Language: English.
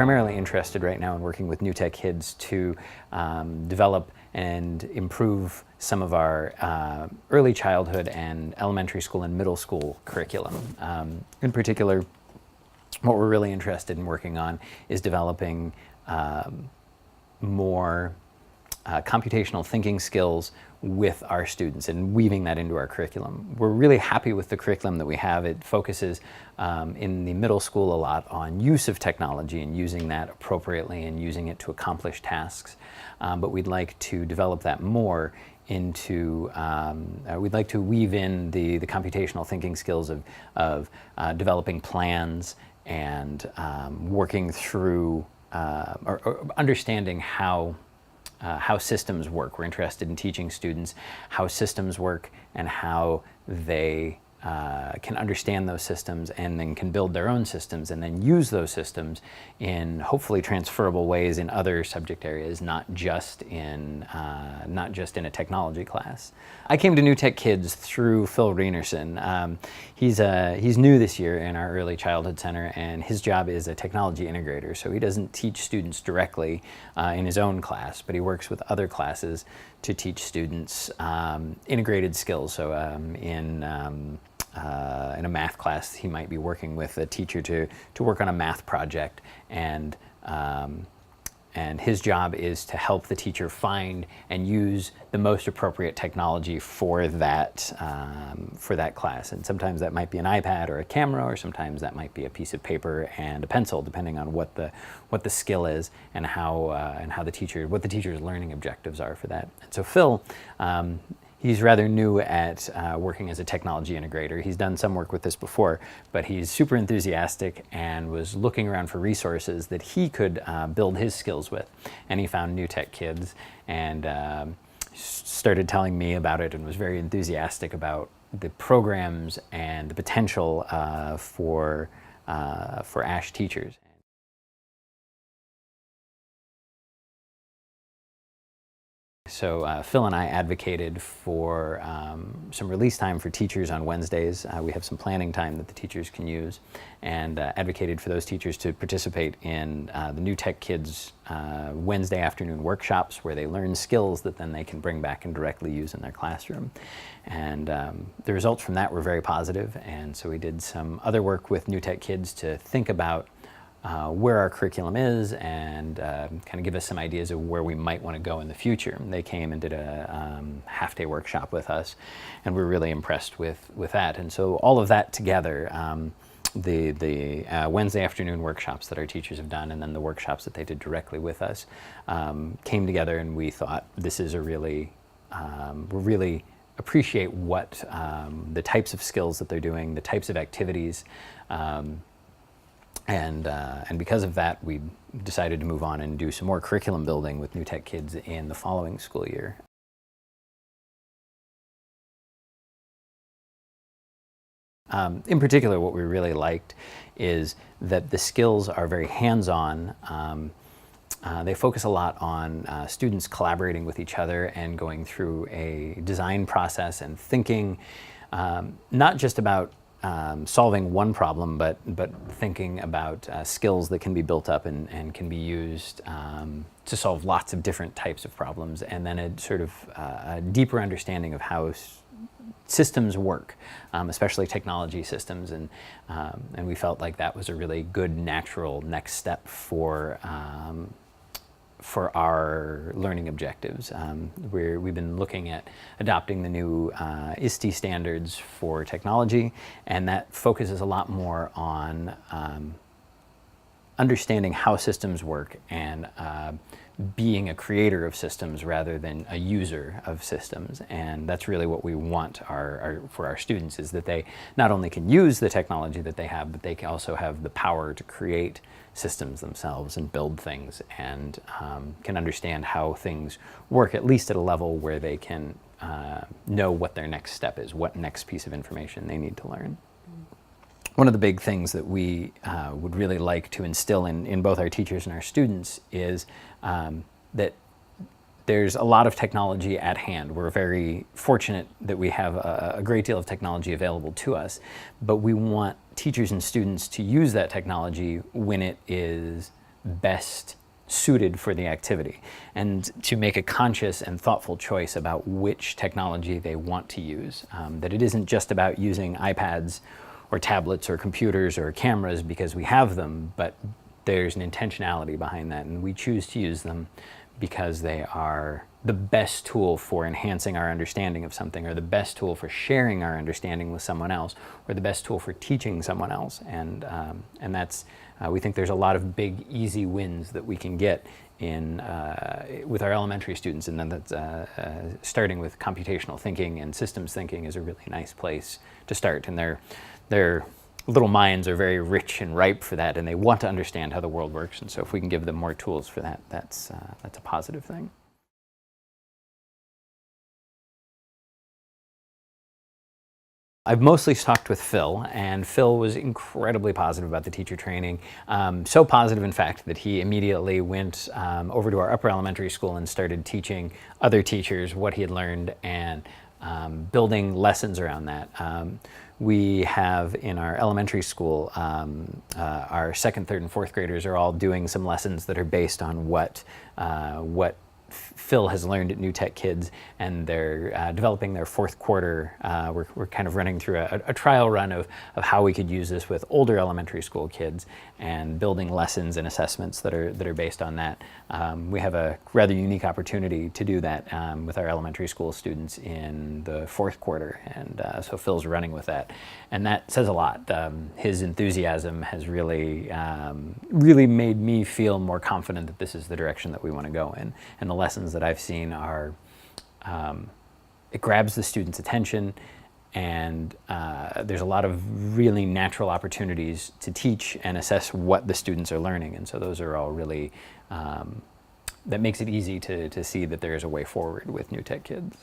primarily interested right now in working with NewTechKids to develop and improve some of our early childhood and elementary school and middle school curriculum. In particular, what we're really interested in working on is developing more computational thinking skills with our students and weaving that into our curriculum. We're really happy with the curriculum that we have. It focuses in the middle school a lot on use of technology and using that appropriately and using it to accomplish tasks. But we'd like to develop that more into, we'd like to weave in the computational thinking skills of developing plans and working through or understanding how systems work. We're interested in teaching students how systems work and how they can understand those systems and then can build their own systems and then use those systems in hopefully transferable ways in other subject areas, not just in a technology class. I came to NewTechKids through Phil Rienerson. He's new this year in our early childhood center, and his job is a technology integrator. So he doesn't teach students directly in his own class, but he works with other classes to teach students integrated skills. So in a math class, he might be working with a teacher to work on a math project, and his job is to help the teacher find and use the most appropriate technology for that class. And sometimes that might be an iPad or a camera, or sometimes that might be a piece of paper and a pencil, depending on what the skill is and what the teacher's learning objectives are for that. And so Phil, he's rather new at working as a technology integrator. He's done some work with this before, but he's super enthusiastic and was looking around for resources that he could build his skills with. And he found NewTechKids and started telling me about it and was very enthusiastic about the programs and the potential for ASH teachers. So Phil and I advocated for some release time for teachers on Wednesdays. We have some planning time that the teachers can use, and advocated for those teachers to participate in the NewTechKids Wednesday afternoon workshops, where they learn skills that then they can bring back and directly use in their classroom. And the results from that were very positive, and so we did some other work with NewTechKids to think about where our curriculum is and kind of give us some ideas of where we might want to go in the future. And they came and did a half-day workshop with us, and we were really impressed with that. And so all of that together, the Wednesday afternoon workshops that our teachers have done and then the workshops that they did directly with us came together, and we thought this is a really, we really appreciate what the types of skills that they're doing, the types of activities, and because of that, we decided to move on and do some more curriculum building with NewTechKids in the following school year. In particular, what we really liked is that the skills are very hands-on. They focus a lot on students collaborating with each other and going through a design process and thinking not just about solving one problem, but thinking about skills that can be built up and can be used to solve lots of different types of problems, and then a sort of a deeper understanding of how systems work, especially technology systems, and we felt like that was a really good natural next step for our learning objectives. We've been looking at adopting the new ISTE standards for technology, and that focuses a lot more on understanding how systems work and being a creator of systems rather than a user of systems. And that's really what we want for our students, is that they not only can use the technology that they have, but they can also have the power to create systems themselves and build things, and can understand how things work, at least at a level where they can know what their next step is, what next piece of information they need to learn. One of the big things that we would really like to instill in both our teachers and our students is that there's a lot of technology at hand. We're very fortunate that we have a great deal of technology available to us, but we want teachers and students to use that technology when it is best suited for the activity, and to make a conscious and thoughtful choice about which technology they want to use. That it isn't just about using iPads or tablets or computers or cameras because we have them, but there's an intentionality behind that, and we choose to use them because they are the best tool for enhancing our understanding of something, or the best tool for sharing our understanding with someone else, or the best tool for teaching someone else. And that's, we think there's a lot of big, easy wins that we can get in with our elementary students, and then that's starting with computational thinking and systems thinking is a really nice place to start. And their little minds are very rich and ripe for that, and they want to understand how the world works. And so if we can give them more tools for that, that's a positive thing. I've mostly talked with Phil, and Phil was incredibly positive about the teacher training. So positive, in fact, that he immediately went over to our upper elementary school and started teaching other teachers what he had learned and building lessons around that. We have in our elementary school, our second, third, and fourth graders are all doing some lessons that are based on what Phil has learned at NewTechKids, and they're developing their fourth quarter. We're kind of running through a trial run of how we could use this with older elementary school kids and building lessons and assessments that are based on that. We have a rather unique opportunity to do that with our elementary school students in the fourth quarter, and so Phil's running with that. And that says a lot. His enthusiasm has really made me feel more confident that this is the direction that we want to go in. And the lessons that I've seen are, it grabs the student's attention, and there's a lot of really natural opportunities to teach and assess what the students are learning. And so those are all really, that makes it easy to see that there is a way forward with NewTechKids.